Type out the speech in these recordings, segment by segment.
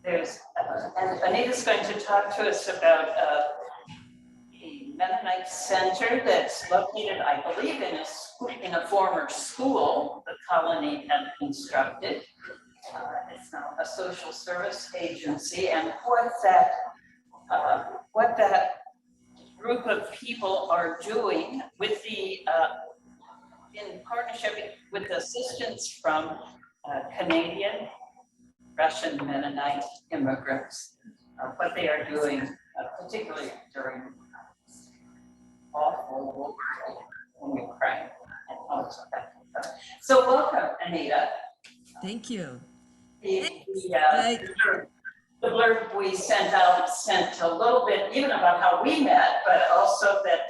and Anita's going to talk to us about a Mennonite center that's located, I believe, in a former school the colony had constructed. It's now a social service agency, and what that group of people are doing with in partnership with assistance from Canadian, Russian Mennonite immigrants, what they are doing, particularly during awful war in Ukraine and all of that. So welcome, Anita. Thank you. The blurb we sent out sent a little bit even about how we met, but also that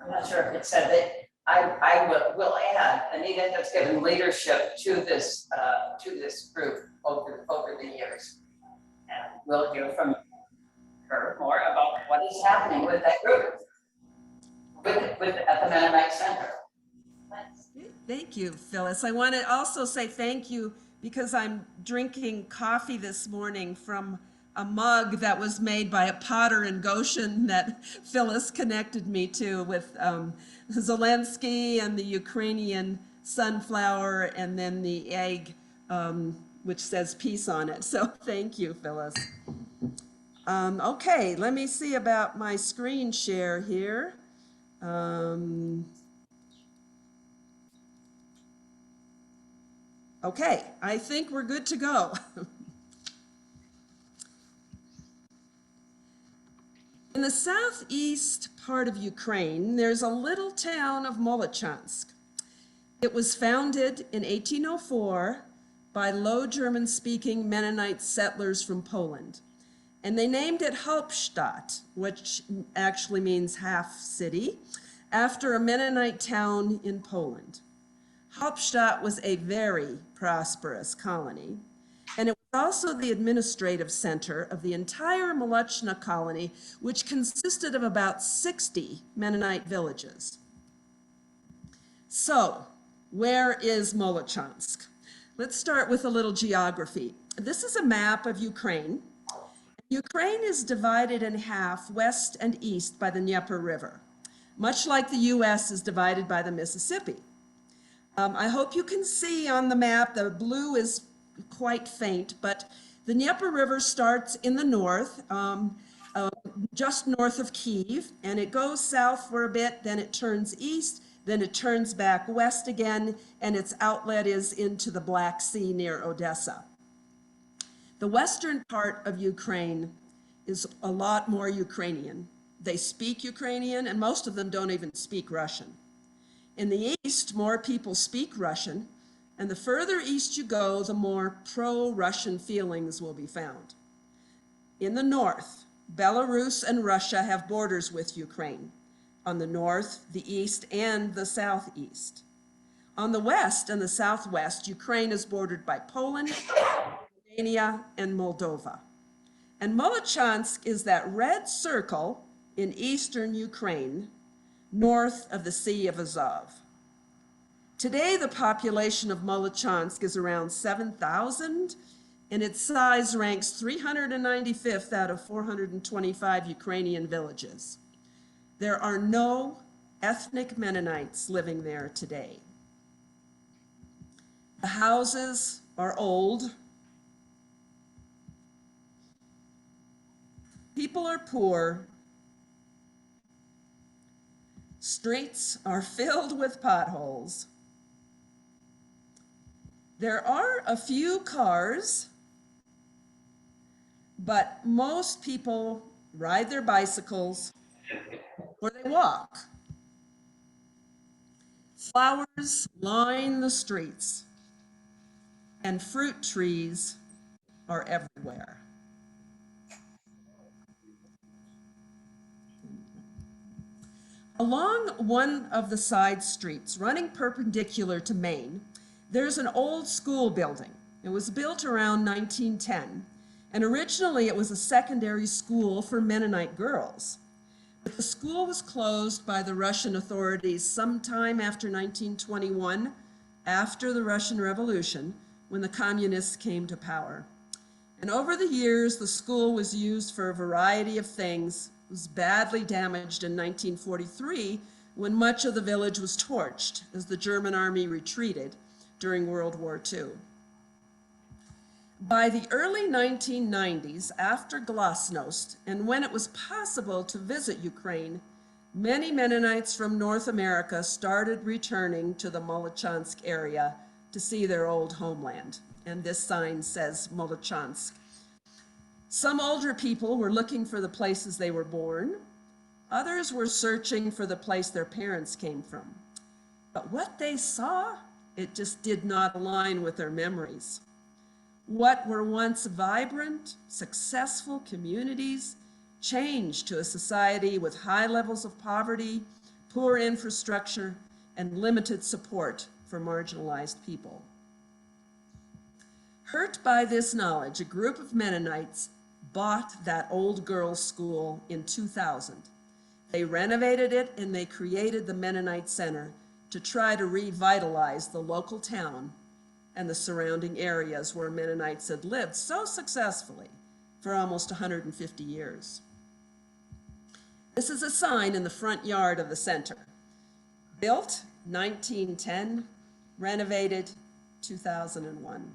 I'm not sure if it said that I will add, Anita has given leadership to this group over the years, and we'll hear from her more about what is happening with that group at the Mennonite Center. Thanks. Thank you, Phyllis. I want to also say thank you because I'm drinking coffee this morning from a mug that was made by a potter in Goshen that Phyllis connected me to with Zelensky and the Ukrainian sunflower and then the egg which says peace on it. So thank you, Phyllis. Okay, let me see about my screen share here. Okay, I think we're good to go. In the southeast part of Ukraine, there's a little town of Molochonsk. It was founded in 1804 by Low German-speaking Mennonite settlers from Poland. And they named it Hauptstadt, which actually means half city, after a Mennonite town in Poland. Hauptstadt was a very prosperous colony, and it was also the administrative center of the entire Molochna colony, which consisted of about 60 Mennonite villages. So, where is Molochonsk? Let's start with a little geography. This is a map of Ukraine. Ukraine is divided in half west and east by the Dnieper River, much like the US is divided by the Mississippi. I hope you can see on the map, the blue is quite faint, but the Dnieper River starts in the north, just north of Kyiv, and it goes south for a bit, then it turns east, then it turns back west again, and its outlet is into the Black Sea near Odessa. The western part of Ukraine is a lot more Ukrainian. They speak Ukrainian, and most of them don't even speak Russian. In the east, more people speak Russian, and the further east you go, the more pro-Russian feelings will be found. In the north, Belarus and Russia have borders with Ukraine, on the north, the east, and the southeast. On the west and the southwest, Ukraine is bordered by Poland, Romania, and Moldova. And Molochonsk is that red circle in eastern Ukraine, north of the Sea of Azov. Today, the population of Molochonsk is around 7,000, and its size ranks 395th out of 425 Ukrainian villages. There are no ethnic Mennonites living there today. The houses are old. People are poor. Streets are filled with potholes. There are a few cars, but most people ride their bicycles or they walk. Flowers line the streets, and fruit trees are everywhere. Along one of the side streets, running perpendicular to Main, there's an old school building. It was built around 1910, and originally it was a secondary school for Mennonite girls. But the school was closed by the Russian authorities sometime after 1921, after the Russian Revolution, when the communists came to power. And over the years, the school was used for a variety of things. It was badly damaged in 1943 when much of the village was torched as the German army retreated during World War II. By the early 1990s, after Glasnost, and when it was possible to visit Ukraine, many Mennonites from North America started returning to the Molochonsk area to see their old homeland. And this sign says Molochonsk. Some older people were looking for the places they were born. Others were searching for the place their parents came from. But what they saw, it just did not align with their memories. What were once vibrant, successful communities changed to a society with high levels of poverty, poor infrastructure, and limited support for marginalized people. Hurt by this knowledge, a group of Mennonites bought that old girls' school in 2000. They renovated it and they created the Mennonite Center to try to revitalize the local town and the surrounding areas where Mennonites had lived so successfully for almost 150 years. This is a sign in the front yard of the center. Built 1910, renovated 2001.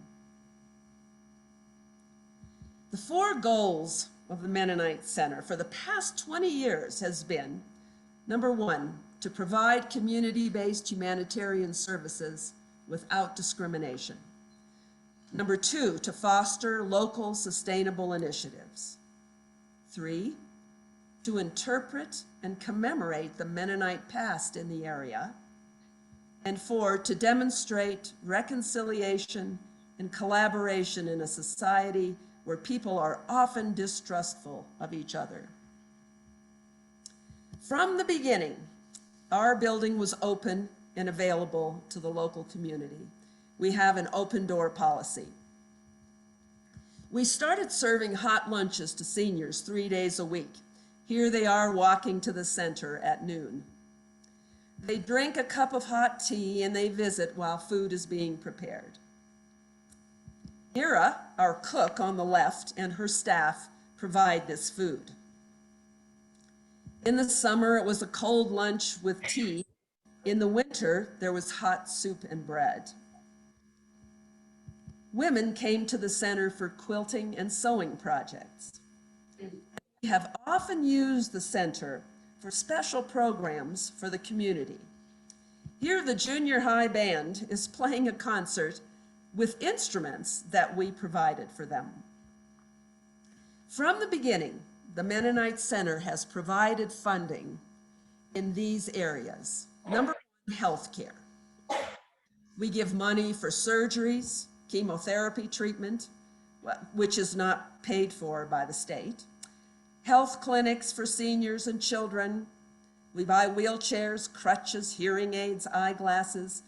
The 4 goals of the Mennonite Center for the past 20 years has been, number 1, to provide community-based humanitarian services without discrimination. Number 2, to foster local sustainable initiatives. 3, to interpret and commemorate the Mennonite past in the area. And 4, to demonstrate reconciliation and collaboration in a society where people are often distrustful of each other. From the beginning, our building was open and available to the local community. We have an open door policy. We started serving hot lunches to seniors 3 days a week. Here they are walking to the center at noon. They drink a cup of hot tea and they visit while food is being prepared. Ira, our cook on the left, and her staff provide this food. In the summer, it was a cold lunch with tea. In the winter, there was hot soup and bread. Women came to the center for quilting and sewing projects. We have often used the center for special programs for the community. Here, the junior high band is playing a concert with instruments that we provided for them. From the beginning, the Mennonite Center has provided funding in these areas. Number 1, healthcare. We give money for surgeries, chemotherapy treatment, which is not paid for by the state, health clinics for seniors and children. We buy wheelchairs, crutches, hearing aids, eyeglasses.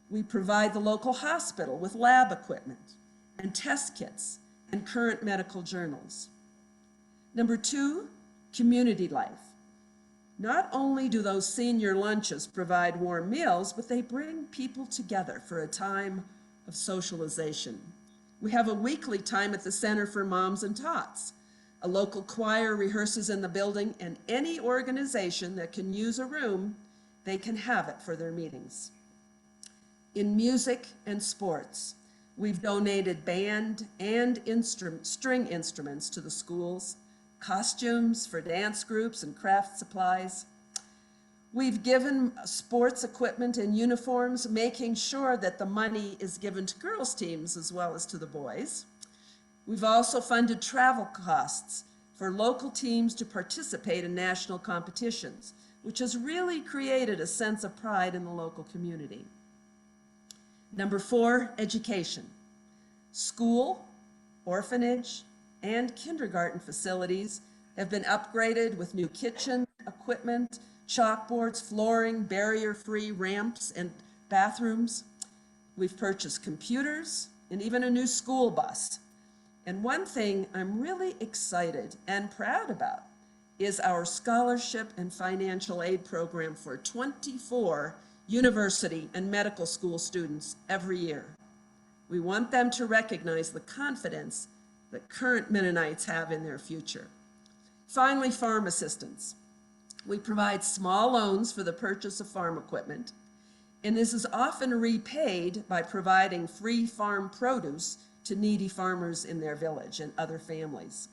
We provide the local hospital with lab equipment and test kits and current medical journals. Number 2, community life. Not only do those senior lunches provide warm meals, but they bring people together for a time of socialization. We have a weekly time at the Center for Moms and Tots. A local choir rehearses in the building, and any organization that can use a room, they can have it for their meetings. In music and sports, we've donated band and string instruments to the schools, costumes for dance groups and craft supplies. We've given sports equipment and uniforms, making sure that the money is given to girls' teams as well as to the boys. We've also funded travel costs for local teams to participate in national competitions, which has really created a sense of pride in the local community. Number 4, education. School, orphanage, and kindergarten facilities have been upgraded with new kitchen equipment, chalkboards, flooring, barrier-free ramps, and bathrooms. We've purchased computers and even a new school bus. And one thing I'm really excited and proud about is our scholarship and financial aid program for 24 university and medical school students every year. We want them to recognize the confidence that current Mennonites have in their future. Finally, farm assistance. We provide small loans for the purchase of farm equipment, and this is often repaid by providing free farm produce to needy farmers in their village and other families.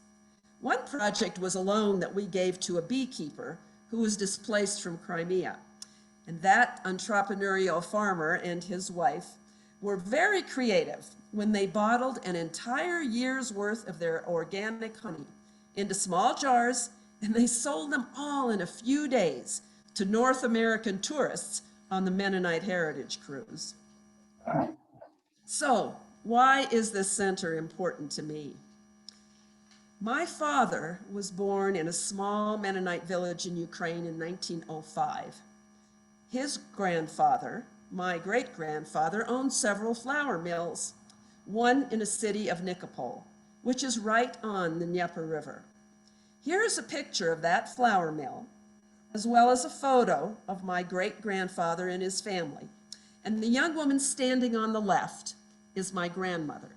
One project was a loan that we gave to a beekeeper who was displaced from Crimea. And that entrepreneurial farmer and his wife were very creative when they bottled an entire year's worth of their organic honey into small jars, and they sold them all in a few days to North American tourists on the Mennonite Heritage Cruise. So, why is this center important to me? My father was born in a small Mennonite village in Ukraine in 1905. His grandfather, my great-grandfather, owned several flour mills, one in a city of Nikopol, which is right on the Dnieper River. Here is a picture of that flour mill, as well as a photo of my great-grandfather and his family. And the young woman standing on the left is my grandmother.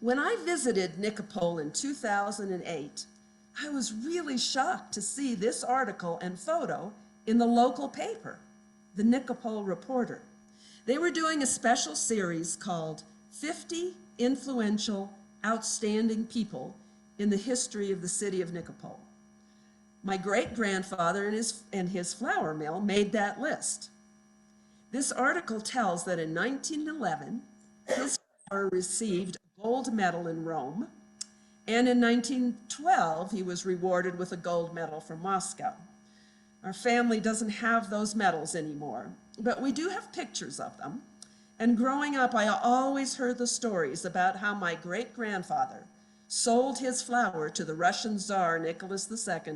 When I visited Nikopol in 2008, I was really shocked to see this article and photo in the local paper, the Nikopol Reporter. They were doing a special series called 50 Influential, Outstanding People in the History of the City of Nikopol. My great-grandfather and his flour mill made that list. This article tells that in 1911, his flour received a gold medal in Rome, and in 1912, he was rewarded with a gold medal from Moscow. Our family doesn't have those medals anymore, but we do have pictures of them. And growing up, I always heard the stories about how my great-grandfather sold his flour to the Russian Tsar Nicholas II,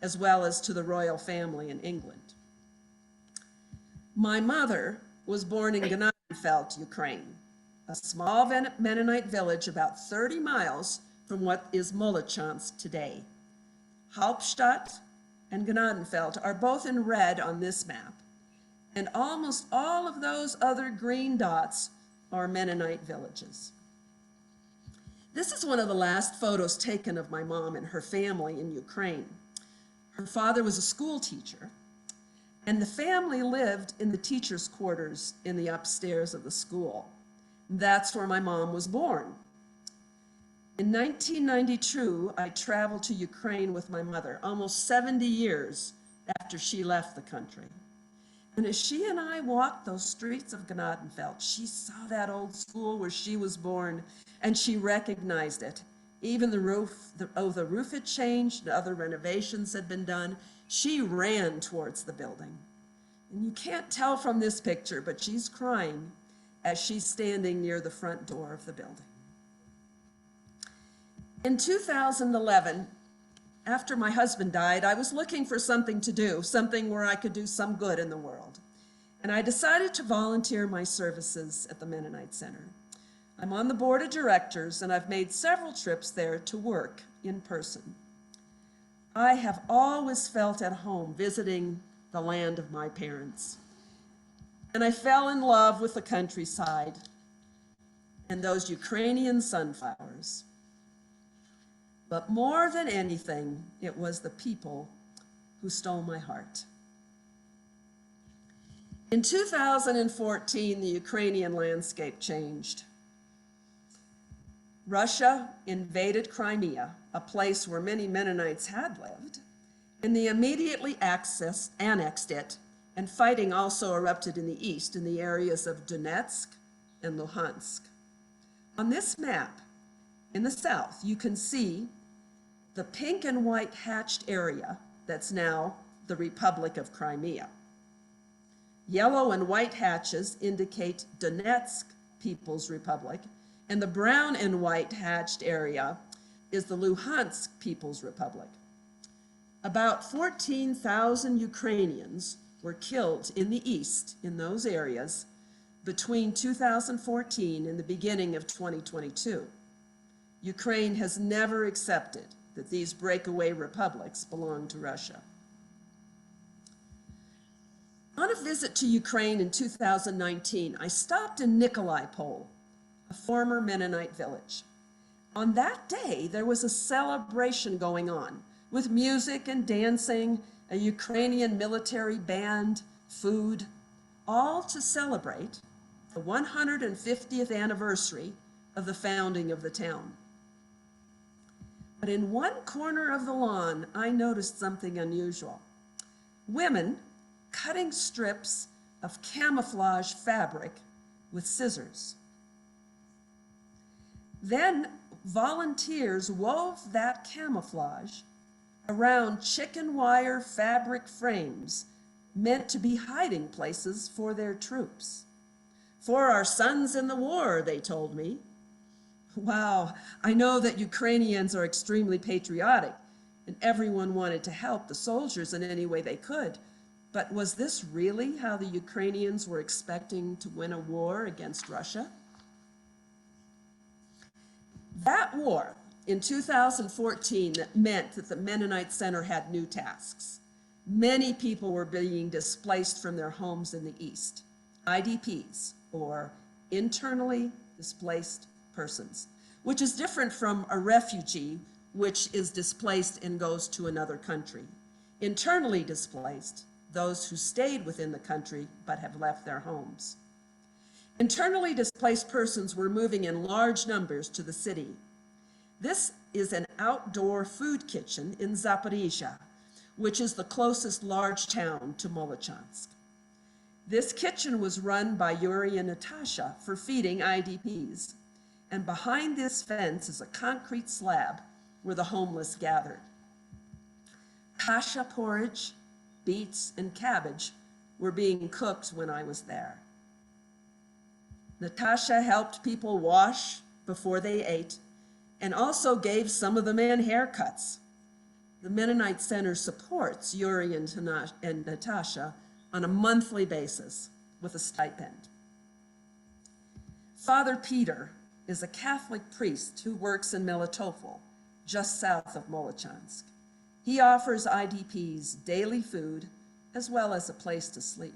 as well as to the royal family in England. My mother was born in Gnadenfeld, Ukraine, a small Mennonite village about 30 miles from what is Molochonsk today. Hauptstadt and Gnadenfeld are both in red on this map, and almost all of those other green dots are Mennonite villages. This is one of the last photos taken of my mom and her family in Ukraine. Her father was a school teacher, and the family lived in the teachers' quarters in the upstairs of the school. That's where my mom was born. In 1992, I traveled to Ukraine with my mother, almost 70 years after she left the country. And as she and I walked those streets of Gnadenfeld, she saw that old school where she was born, and she recognized it. Even the roof had changed, and other renovations had been done. She ran towards the building. And you can't tell from this picture, but she's crying as she's standing near the front door of the building. In 2011, after my husband died, I was looking for something to do, something where I could do some good in the world. And I decided to volunteer my services at the Mennonite Center. I'm on the board of directors, and I've made several trips there to work in person. I have always felt at home visiting the land of my parents. And I fell in love with the countryside and those Ukrainian sunflowers. But more than anything, it was the people who stole my heart. In 2014, the Ukrainian landscape changed. Russia invaded Crimea, a place where many Mennonites had lived, and they immediately annexed it, and fighting also erupted in the east in the areas of Donetsk and Luhansk. On this map, in the south, you can see the pink and white hatched area that's now the Republic of Crimea. Yellow and white hatches indicate Donetsk People's Republic, and the brown and white hatched area is the Luhansk People's Republic. About 14,000 Ukrainians were killed in the east in those areas between 2014 and the beginning of 2022. Ukraine has never accepted that these breakaway republics belong to Russia. On a visit to Ukraine in 2019, I stopped in Nikolaipol, a former Mennonite village. On that day, there was a celebration going on with music and dancing, a Ukrainian military band, food, all to celebrate the 150th anniversary of the founding of the town. But in one corner of the lawn, I noticed something unusual. Women cutting strips of camouflage fabric with scissors. Then volunteers wove that camouflage around chicken wire fabric frames meant to be hiding places for their troops. For our sons in the war, they told me. Wow, I know that Ukrainians are extremely patriotic, and everyone wanted to help the soldiers in any way they could. But was this really how the Ukrainians were expecting to win a war against Russia? That war in 2014 meant that the Mennonite Center had new tasks. Many people were being displaced from their homes in the East, IDPs, or internally displaced persons, which is different from a refugee, which is displaced and goes to another country. Internally displaced, those who stayed within the country but have left their homes. Internally displaced persons were moving in large numbers to the city. This is an outdoor food kitchen in Zaporizhia, which is the closest large town to Molochonsk. This kitchen was run by Yuri and Natasha for feeding IDPs, and behind this fence is a concrete slab where the homeless gathered. Kasha porridge, beets, and cabbage were being cooked when I was there. Natasha helped people wash before they ate and also gave some of the men haircuts. The Mennonite Center supports Yuri and Natasha on a monthly basis with a stipend. Father Peter is a Catholic priest who works in Melitopol, just south of Molochonsk. He offers IDPs daily food as well as a place to sleep.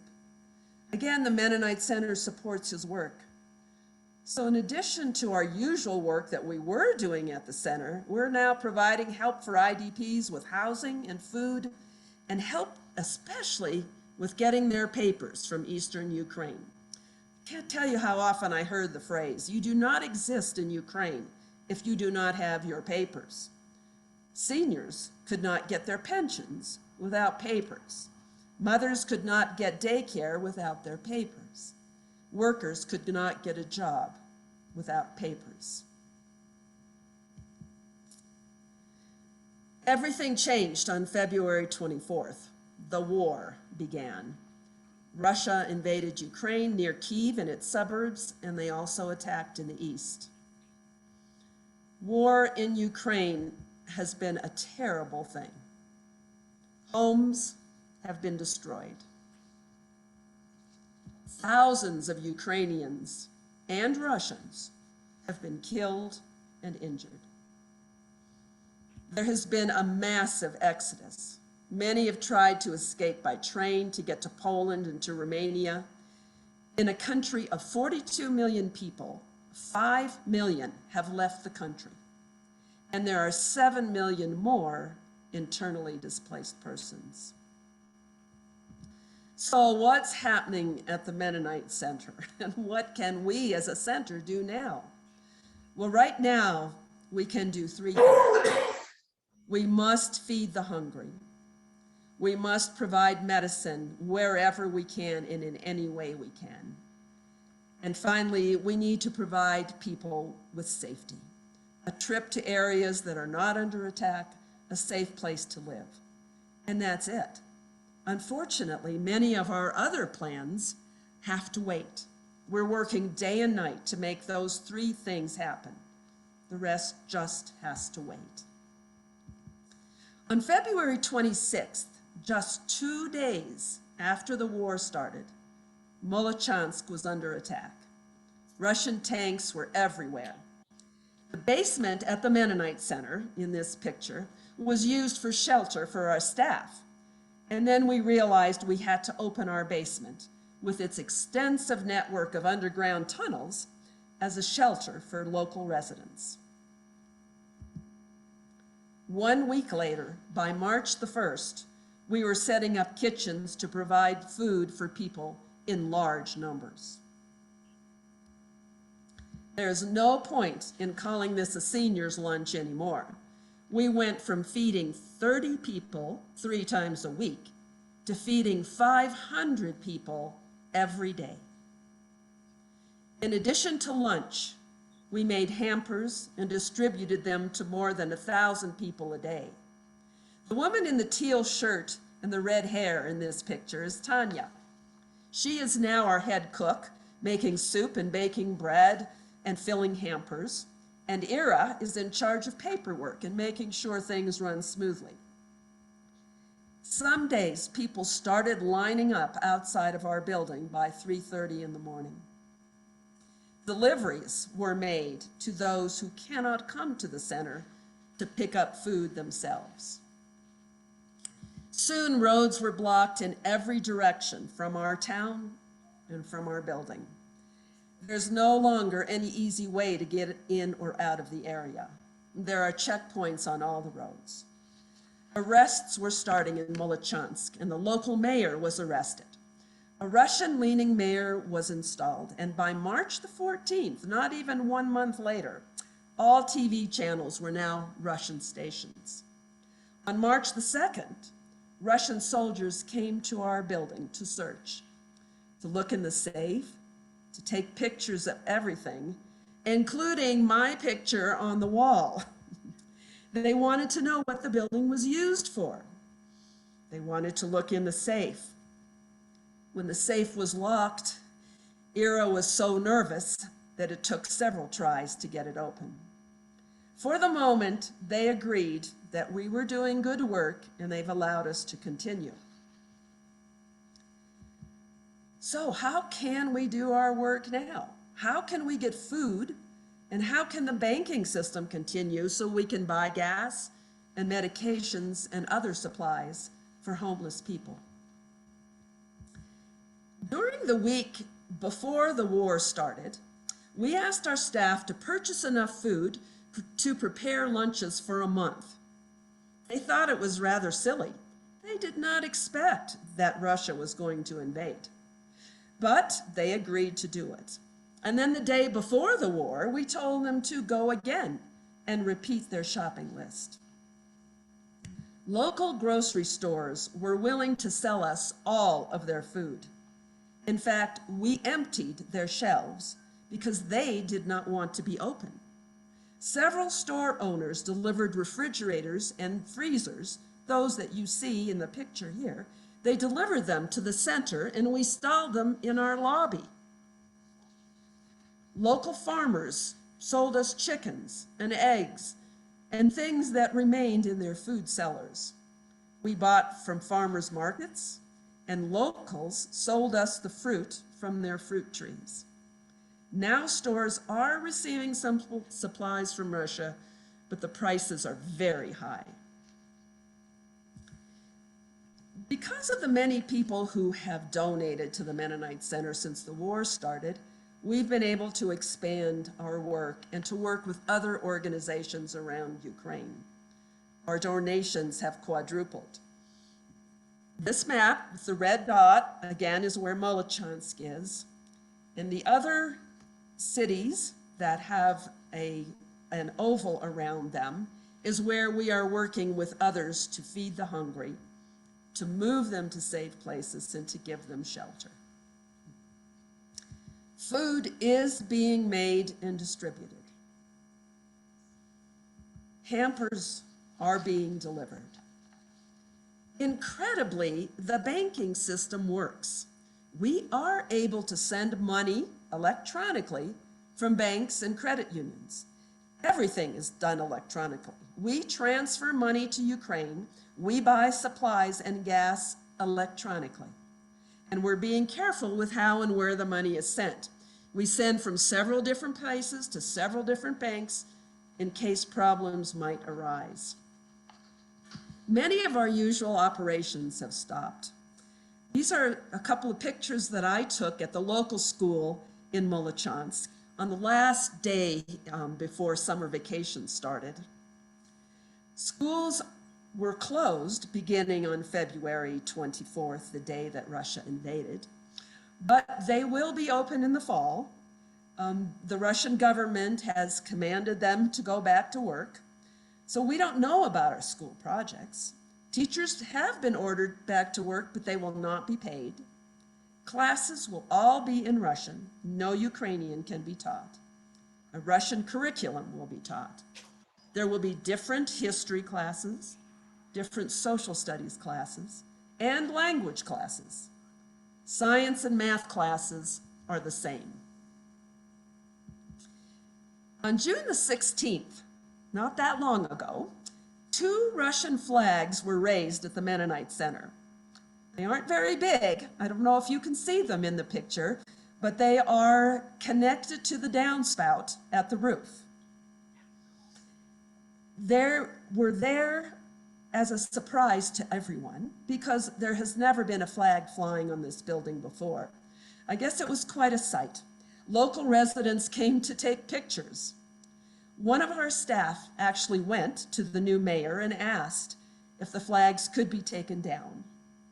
Again, the Mennonite Center supports his work. So in addition to our usual work that we were doing at the center, we're now providing help for IDPs with housing and food, and help especially with getting their papers from Eastern Ukraine. Can't tell you how often I heard the phrase, "You do not exist in Ukraine if you do not have your papers." Seniors could not get their pensions without papers. Mothers could not get daycare without their papers. Workers could not get a job without papers. Everything changed on February 24th. The war began. Russia invaded Ukraine near Kyiv and its suburbs, and they also attacked in the east. War in Ukraine has been a terrible thing. Homes have been destroyed. Thousands of Ukrainians and Russians have been killed and injured. There has been a massive exodus. Many have tried to escape by train to get to Poland and to Romania. In a country of 42 million people, 5 million have left the country, and there are 7 million more internally displaced persons. So what's happening at the Mennonite Center, and what can we as a center do now? Well, right now, we can do 3 things. We must feed the hungry. We must provide medicine wherever we can and in any way we can. And finally, we need to provide people with safety. A trip to areas that are not under attack, a safe place to live. And that's it. Unfortunately, many of our other plans have to wait. We're working day and night to make those 3 things happen. The rest just has to wait. On February 26th, just 2 days after the war started, Molochonsk was under attack. Russian tanks were everywhere. The basement at the Mennonite Center, in this picture, was used for shelter for our staff. And then we realized we had to open our basement with its extensive network of underground tunnels as a shelter for local residents. 1 week later, by March the 1st, we were setting up kitchens to provide food for people in large numbers. There's no point in calling this a senior's lunch anymore. We went from feeding 30 people 3 times a week to feeding 500 people every day. In addition to lunch, we made hampers and distributed them to more than 1,000 people a day. The woman in the teal shirt and the red hair in this picture is Tanya. She is now our head cook, making soup and baking bread and filling hampers, and Ira is in charge of paperwork and making sure things run smoothly. Some days, people started lining up outside of our building by 3:30 in the morning. Deliveries were made to those who cannot come to the center to pick up food themselves. Soon, roads were blocked in every direction from our town and from our building. There's no longer any easy way to get in or out of the area. There are checkpoints on all the roads. Arrests were starting in Molochonsk, and the local mayor was arrested. A Russian-leaning mayor was installed, and by March the 14th, not even 1 month later, all TV channels were now Russian stations. On March the 2nd, Russian soldiers came to our building to search, to look in the safe, to take pictures of everything, including my picture on the wall. They wanted to know what the building was used for. They wanted to look in the safe. When the safe was locked, Ira was so nervous that it took several tries to get it open. For the moment, they agreed that we were doing good work, and they've allowed us to continue. So how can we do our work now? How can we get food, and how can the banking system continue so we can buy gas and medications and other supplies for homeless people? During the week before the war started, we asked our staff to purchase enough food to prepare lunches for a month. They thought it was rather silly. They did not expect that Russia was going to invade. But they agreed to do it. And then the day before the war, we told them to go again and repeat their shopping list. Local grocery stores were willing to sell us all of their food. In fact, we emptied their shelves because they did not want to be open. Several store owners delivered refrigerators and freezers, those that you see in the picture here. They delivered them to the center, and we stalled them in our lobby. Local farmers sold us chickens and eggs and things that remained in their food cellars. We bought from farmers markets, and locals sold us the fruit from their fruit trees. Now stores are receiving some supplies from Russia, but the prices are very high. Because of the many people who have donated to the Mennonite Center since the war started, we've been able to expand our work and to work with other organizations around Ukraine. Our donations have quadrupled. This map with the red dot, again, is where Molochonsk is. And the other cities that have an oval around them is where we are working with others to feed the hungry, to move them to safe places, and to give them shelter. Food is being made and distributed. Hampers are being delivered. Incredibly, the banking system works. We are able to send money electronically from banks and credit unions. Everything is done electronically. We transfer money to Ukraine. We buy supplies and gas electronically. And we're being careful with how and where the money is sent. We send from several different places to several different banks in case problems might arise. Many of our usual operations have stopped. These are a couple of pictures that I took at the local school in Molochonsk on the last day before summer vacation started. Schools were closed beginning on February 24th, the day that Russia invaded, but they will be open in the fall. The Russian government has commanded them to go back to work. So we don't know about our school projects. Teachers have been ordered back to work, but they will not be paid. Classes will all be in Russian. No Ukrainian can be taught. A Russian curriculum will be taught. There will be different history classes, different social studies classes, and language classes. Science and math classes are the same. On June the 16th, not that long ago, 2 Russian flags were raised at the Mennonite Center. They aren't very big. I don't know if you can see them in the picture, but they are connected to the downspout at the roof. We're there as a surprise to everyone because there has never been a flag flying on this building before. I guess it was quite a sight. Local residents came to take pictures. One of our staff actually went to the new mayor and asked if the flags could be taken down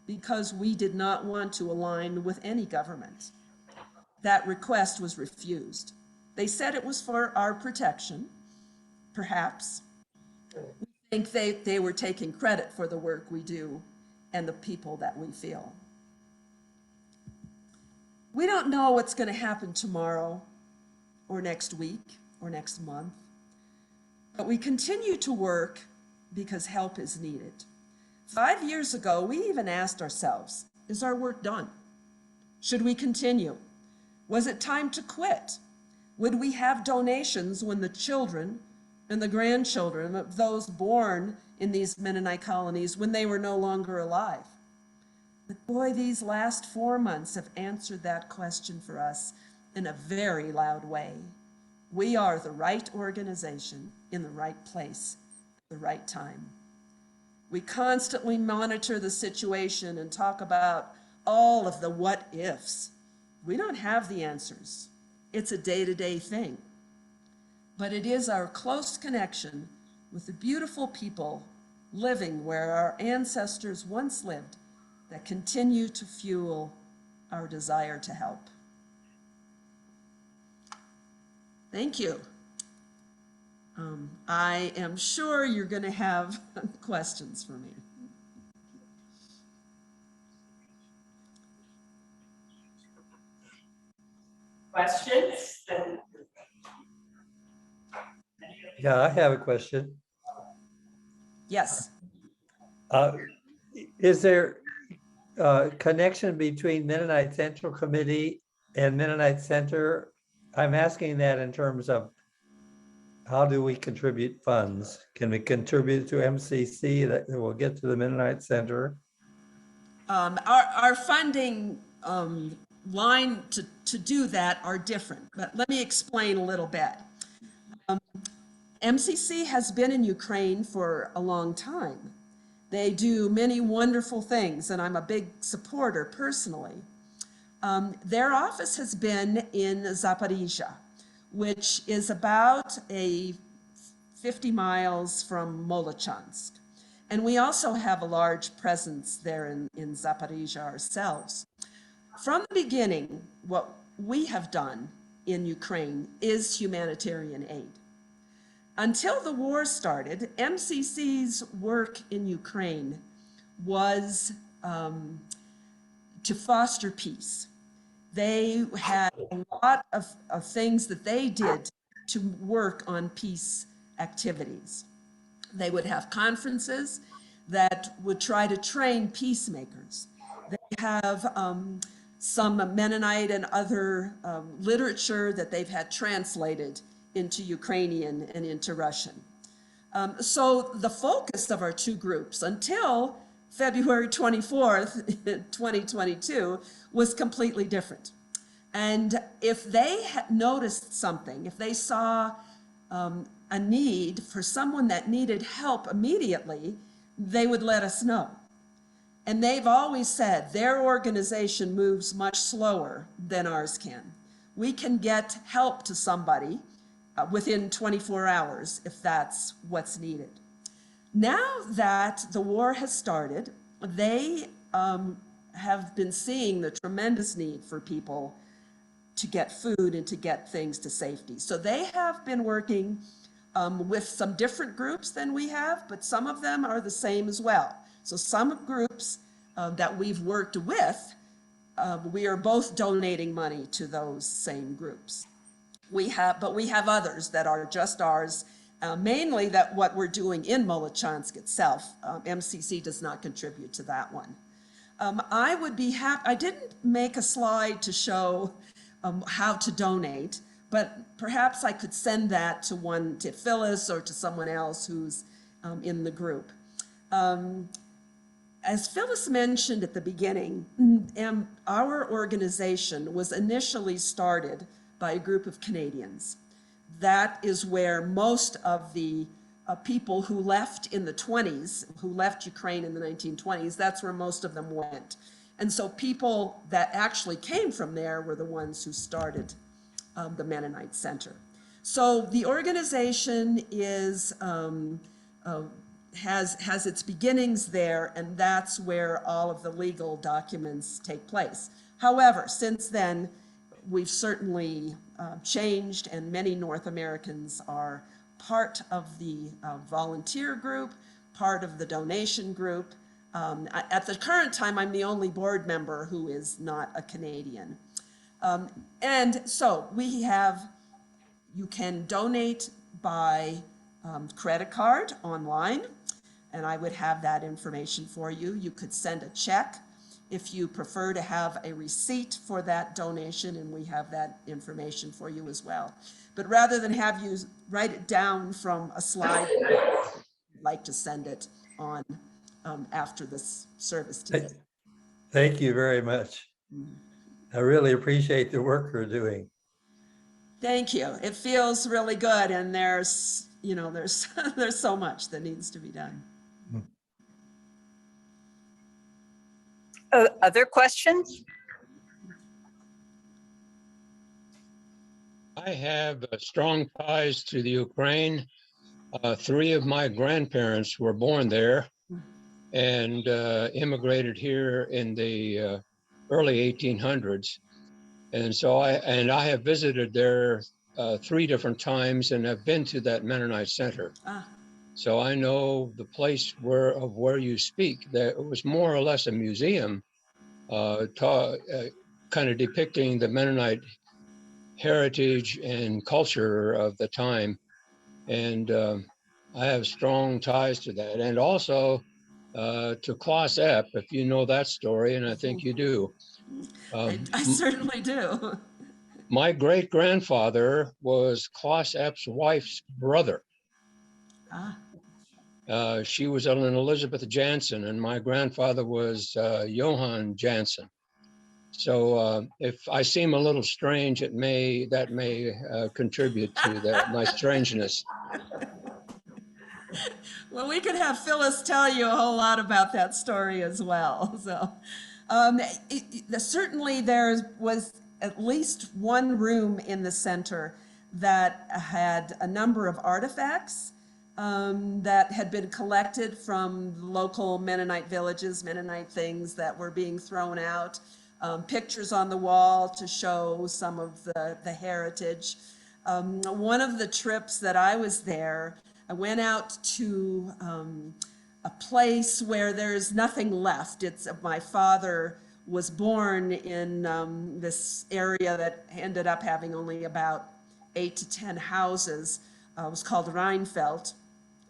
because we did not want to align with any government. That request was refused. They said it was for our protection, perhaps. We think they were taking credit for the work we do and the people that we feel. We don't know what's going to happen tomorrow or next week or next month, but we continue to work because help is needed. 5 years ago, we even asked ourselves, is our work done? Should we continue? Was it time to quit? Would we have donations when the children and the grandchildren of those born in these Mennonite colonies, when they were no longer alive? But boy, these last 4 months have answered that question for us in a very loud way. We are the right organization in the right place at the right time. We constantly monitor the situation and talk about all of the what ifs. We don't have the answers. It's a day-to-day thing. But it is our close connection with the beautiful people living where our ancestors once lived that continue to fuel our desire to help. Thank you. I am sure you're going to have questions for me. Questions? Yeah, I have a question. Yes. Is there a connection between Mennonite Central Committee and Mennonite Center? I'm asking that in terms of how do we contribute funds? Can we contribute to MCC that will get to the Mennonite Center? Our funding line to do that are different, but let me explain a little bit. MCC has been in Ukraine for a long time. They do many wonderful things, and I'm a big supporter personally. Their office has been in Zaporizhia, which is about 50 miles from Molochonsk. And we also have a large presence there in Zaporizhia ourselves. From the beginning, what we have done in Ukraine is humanitarian aid. Until the war started, MCC's work in Ukraine was to foster peace. They had a lot of things that they did to work on peace activities. They would have conferences that would try to train peacemakers. They have some Mennonite and other literature that they've had translated into Ukrainian and into Russian. So the focus of our two groups until February 24th, 2022, was completely different. And if they had noticed something, if they saw a need for someone that needed help immediately, they would let us know. And they've always said their organization moves much slower than ours can. We can get help to somebody within 24 hours if that's what's needed. Now that the war has started, they have been seeing the tremendous need for people to get food and to get things to safety. So they have been working with some different groups than we have, but some of them are the same as well. So some groups that we've worked with, we are both donating money to those same groups. But we have others that are just ours, mainly that what we're doing in Molochonsk itself. MCC does not contribute to that one. I would be happy, I didn't make a slide to show how to donate, but perhaps I could send that to Phyllis or to someone else who's in the group. As Phyllis mentioned at the beginning, our organization was initially started by a group of Canadians. That is where most of the people who left in the 20s, who left Ukraine in the 1920s, that's where most of them went. And so people that actually came from there were the ones who started the Mennonite Center. So the organization is, has its beginnings there, and that's where all of the legal documents take place. However, since then, we've certainly changed, and many North Americans are part of the volunteer group, part of the donation group. At the current time, I'm the only board member who is not a Canadian. And so you can donate by credit card online, and I would have that information for you. You could send a check if you prefer to have a receipt for that donation, and we have that information for you as well. But rather than have you write it down from a slide, I'd like to send it on after this service today. Thank you very much. I really appreciate the work you're doing. Thank you. It feels really good, and there's there's so much that needs to be done. Other questions? I have strong ties to the Ukraine. 3 of my grandparents were born there and immigrated here in the early 1800s. And so I have visited there 3 different times and have been to that Mennonite Center. So I know the place where you speak. That it was more or less a museum, kind of depicting the Mennonite heritage and culture of the time. And I have strong ties to that. And also to Klaus Epp, if you know that story, and I think you do. I certainly do. My great-grandfather was Klaus Epp's wife's brother. She was Ellen Elizabeth Jansen, and my grandfather was Johann Jansen. So if I seem a little strange, that may contribute to my strangeness. Well, we could have Phyllis tell you a whole lot about that story as well. So certainly there was at least one room in the center that had a number of artifacts that had been collected from local Mennonite villages, Mennonite things that were being thrown out, pictures on the wall to show some of the heritage. One of the trips that I was there, I went out to a place where there's nothing left. My father was born in this area that ended up having only about 8 to 10 houses. It was called Rheinfeld.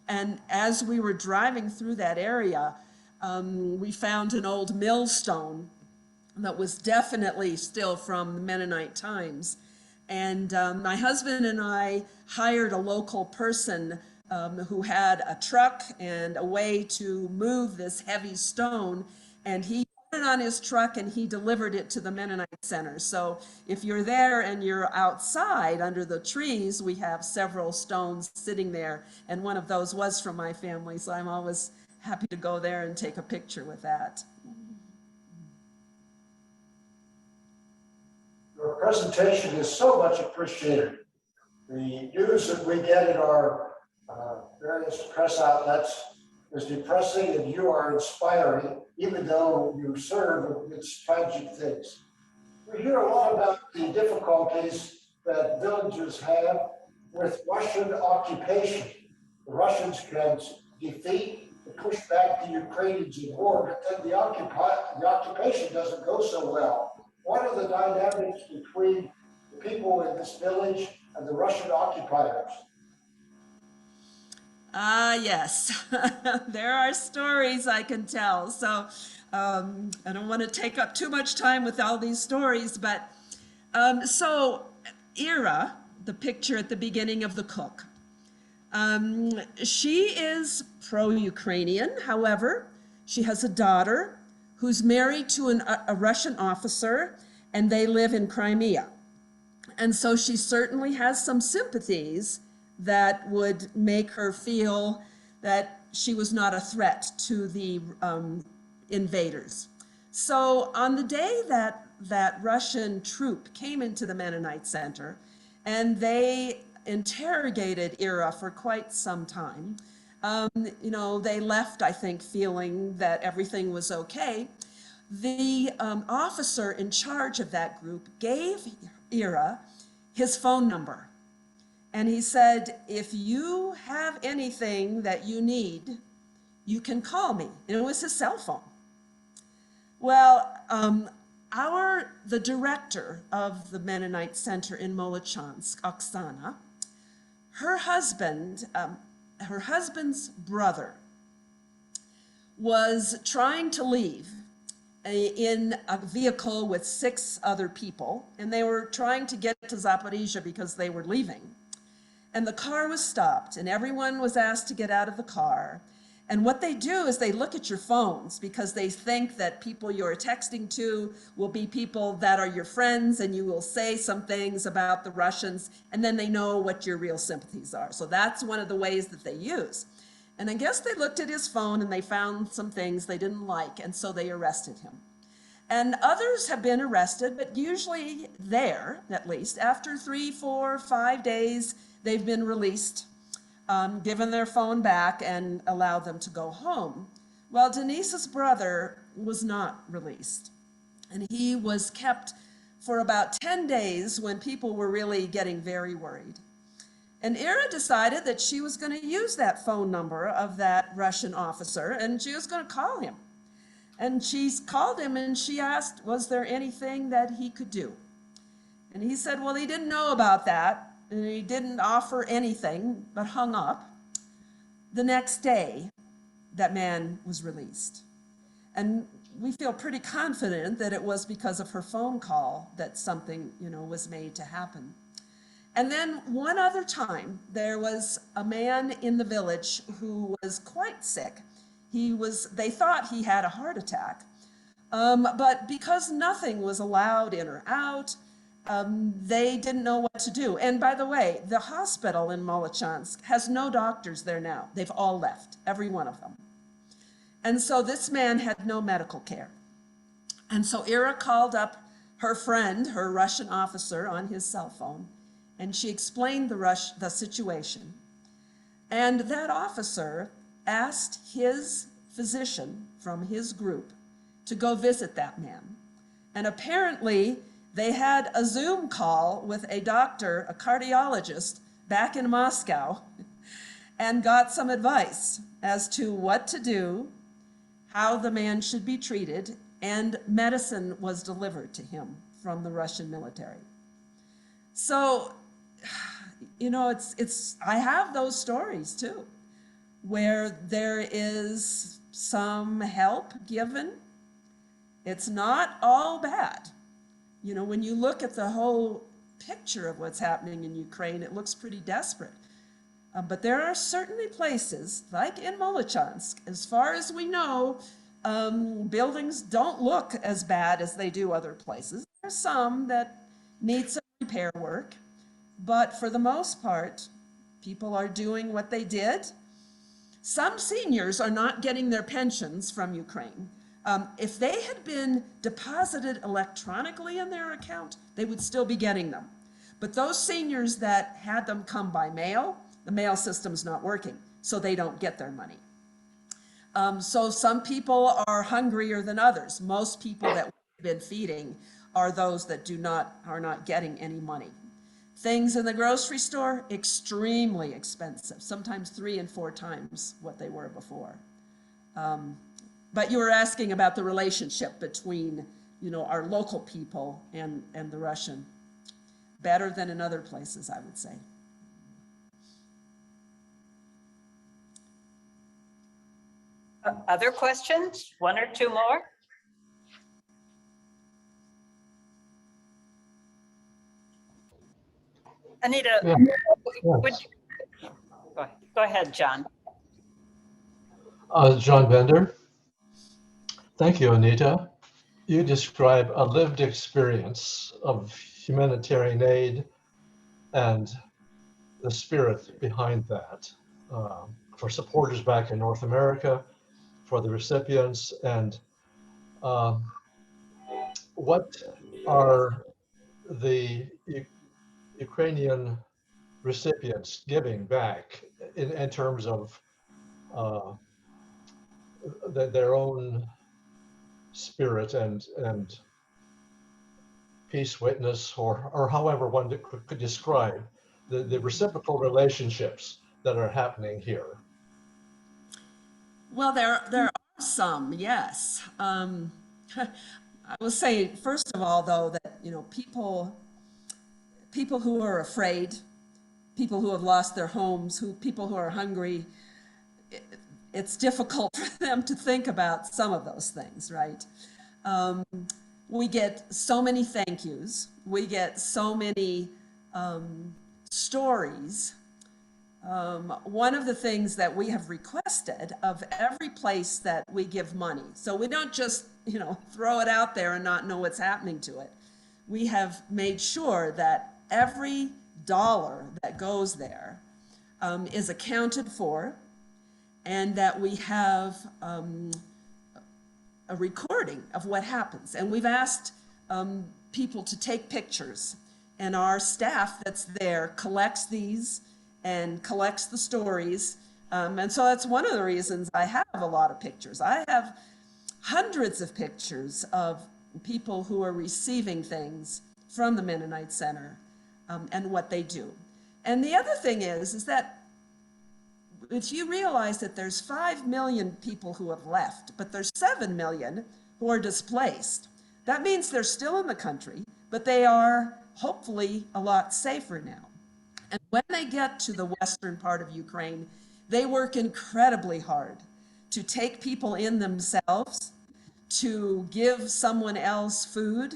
And as we were driving through that area, we found an old millstone that was definitely still from the Mennonite times. And my husband and I hired a local person who had a truck and a way to move this heavy stone, and he put it on his truck and he delivered it to the Mennonite Center. So if you're there and you're outside under the trees, we have several stones sitting there, and one of those was from my family, so I'm always happy to go there and take a picture with that. Your presentation is so much appreciated. The news that we get in our various press outlets is depressing and you are inspiring, even though you serve amidst tragic things. We hear a lot about the difficulties that villages have with Russian occupation. The Russians can defeat and push back the Ukrainians in war, but then the occupation doesn't go so well. What are the dynamics between the people in this village and the Russian occupiers? Ah, yes, there are stories I can tell. So I don't want to take up too much time with all these stories, but so Ira, the picture at the beginning of the cook, she is pro-Ukrainian. However, she has a daughter who's married to a Russian officer, and they live in Crimea. And so she certainly has some sympathies that would make her feel that she was not a threat to the invaders. So on the day that that Russian troop came into the Mennonite Center, and they interrogated Ira for quite some time, they left, I think, feeling that everything was okay. The officer in charge of that group gave Ira his phone number. And he said, if you have anything that you need, you can call me. And it was his cell phone. Well, the director of the Mennonite Center in Molochonsk, Oksana, her husband's brother was trying to leave in a vehicle with 6 other people, and they were trying to get to Zaporizhia because they were leaving. And the car was stopped, and everyone was asked to get out of the car. And what they do is they look at your phones because they think that people you're texting to will be people that are your friends, and you will say some things about the Russians, and then they know what your real sympathies are. So that's one of the ways that they use. And I guess they looked at his phone and they found some things they didn't like, and so they arrested him. And others have been arrested, but usually there, at least, after 3, 4, 5 days, they've been released, given their phone back, and allowed them to go home. Well, Denise's brother was not released, and he was kept for about 10 days when people were really getting very worried. And Ira decided that she was going to use that phone number of that Russian officer, and she was going to call him. And she called him and she asked, was there anything that he could do? And he said, well, he didn't know about that. And he didn't offer anything, but hung up. The next day, that man was released. And we feel pretty confident that it was because of her phone call that something, was made to happen. And then one other time, there was a man in the village who was quite sick. They thought he had a heart attack. But because nothing was allowed in or out, they didn't know what to do. And by the way, the hospital in Molochonsk has no doctors there now. They've all left, every one of them. And so this man had no medical care. And so Ira called up her friend, her Russian officer, on his cell phone, and she explained the situation. And that officer asked his physician from his group to go visit that man. And apparently, they had a Zoom call with a doctor, a cardiologist, back in Moscow, and got some advice as to what to do, how the man should be treated, and medicine was delivered to him from the Russian military. So, I have those stories too, where there is some help given. It's not all bad. When you look at the whole picture of what's happening in Ukraine, it looks pretty desperate. But there are certainly places, like in Molochonsk, as far as we know, buildings don't look as bad as they do other places. There are some that need some repair work, but for the most part, people are doing what they did. Some seniors are not getting their pensions from Ukraine. If they had been deposited electronically in their account, they would still be getting them. But those seniors that had them come by mail, the mail system's not working, so they don't get their money. So some people are hungrier than others. Most people that we've been feeding are those that are not getting any money. Things in the grocery store, extremely expensive, sometimes 3 and 4 times what they were before. But you were asking about the relationship between, our local people and the Russian. Better than in other places, I would say. Other questions? 1 or 2 more? Anita, Yeah. would you, go ahead, John. John Bender. Thank you, Anita. You describe a lived experience of humanitarian aid and the spirit behind that for supporters back in North America, for the recipients, and what are the Ukrainian recipients giving back in terms of their own spirit and peace witness, or however one could describe the reciprocal relationships that are happening here? Well, there are some, yes. I will say, first of all, though, that people who are afraid, people who have lost their homes, people who are hungry, it's difficult for them to think about some of those things, right? We get so many thank yous. We get so many stories. One of the things that we have requested of every place that we give money, so we don't just, throw it out there and not know what's happening to it. We have made sure that every dollar that goes there is accounted for, and that we have a recording of what happens. And we've asked people to take pictures, and our staff that's there collects these and collects the stories. And so that's one of the reasons I have a lot of pictures. I have hundreds of pictures of people who are receiving things from the Mennonite Center and what they do. And the other thing is that if you realize that there's 5 million people who have left, but there's 7 million who are displaced, that means they're still in the country, but they are hopefully a lot safer now. And when they get to the western part of Ukraine, they work incredibly hard to take people in themselves, to give someone else food.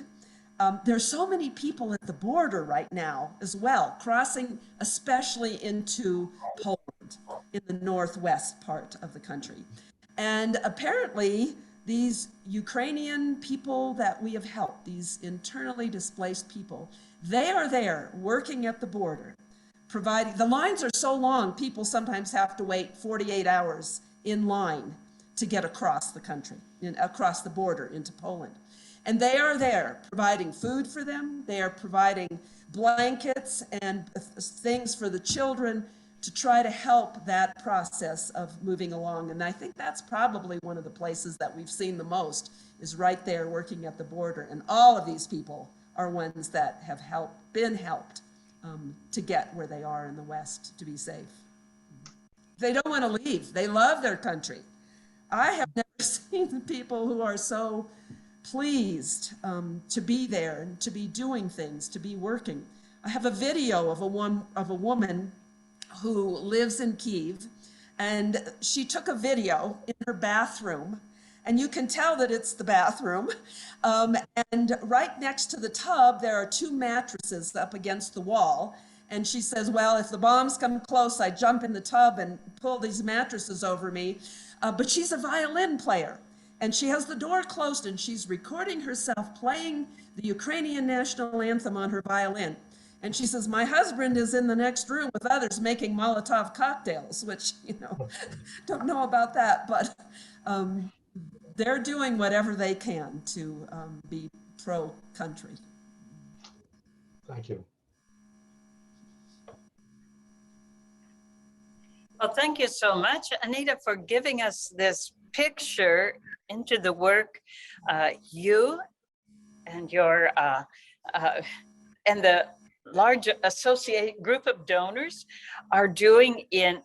There's so many people at the border right now as well, crossing especially into Poland in the northwest part of the country. And apparently these Ukrainian people that we have helped, these internally displaced people, they are there working at the border, providing, the lines are so long, people sometimes have to wait 48 hours in line to get across the country, across the border into Poland. And they are there providing food for them. They are providing blankets and things for the children to try to help that process of moving along. And I think that's probably one of the places that we've seen the most, is right there working at the border. And all of these people are ones that have been helped to get where they are in the West to be safe. They don't want to leave. They love their country. I have never seen people who are so pleased to be there and to be doing things, to be working. I have a video of a woman who lives in Kyiv, and she took a video in her bathroom, and you can tell that it's the bathroom. And right next to the tub, there are 2 mattresses up against the wall. And she says, well, if the bombs come close, I jump in the tub and pull these mattresses over me. But she's a violin player, and she has the door closed, and she's recording herself playing the Ukrainian national anthem on her violin. And she says, my husband is in the next room with others making Molotov cocktails, which, don't know about that, but they're doing whatever they can to be pro-country. Thank you. Well, thank you so much, Anita, for giving us this picture into the work you and your and the large associate group of donors are doing in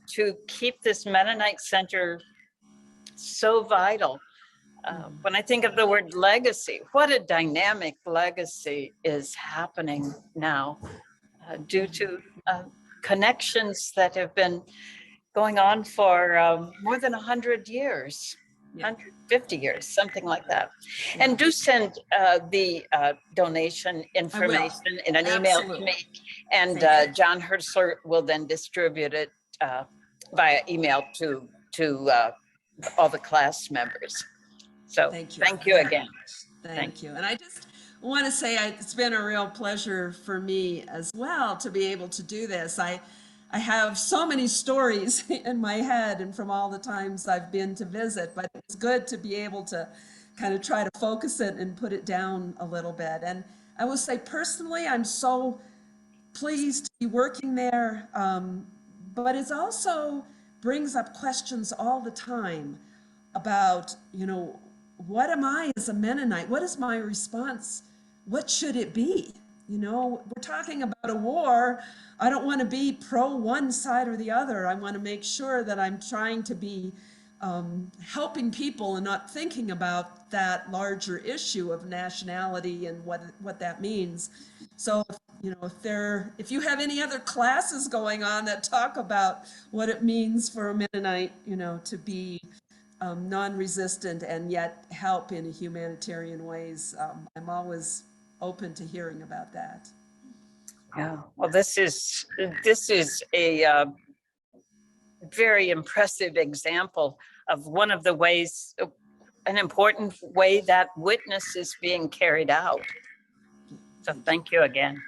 to keep this Mennonite Center so vital. When I think of the word legacy, what a dynamic legacy is happening now due to connections that have been going on for more than 100 years, Yeah. 150 years, something like that. And do send the donation information in an email to Absolutely. me. And Thank you. John Hertzler will then distribute it via email to all the class members. So Thank you. thank you very again. much. Thank you. And I just want to say it's been a real pleasure for me as well to be able to do this. I have so many stories in my head and from all the times I've been to visit, but it's good to be able to kind of try to focus it and put it down a little bit. And I will say personally, I'm so pleased to be working there, but it also brings up questions all the time about, you know, what am I as a Mennonite? What is my response? What should it be? You know, we're talking about a war. I don't want to be pro one side or the other. I want to make sure that I'm trying to be helping people and not thinking about that larger issue of nationality and what that means. So, you know, if you have any other classes going on that talk about what it means for a Mennonite, you know, to be non-resistant and yet help in humanitarian ways, I'm always open to hearing about that. Yeah, well, this is a very impressive example of one of the ways, an important way that witness is being carried out. So thank you again.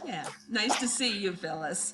Yeah, nice to see you, Phyllis.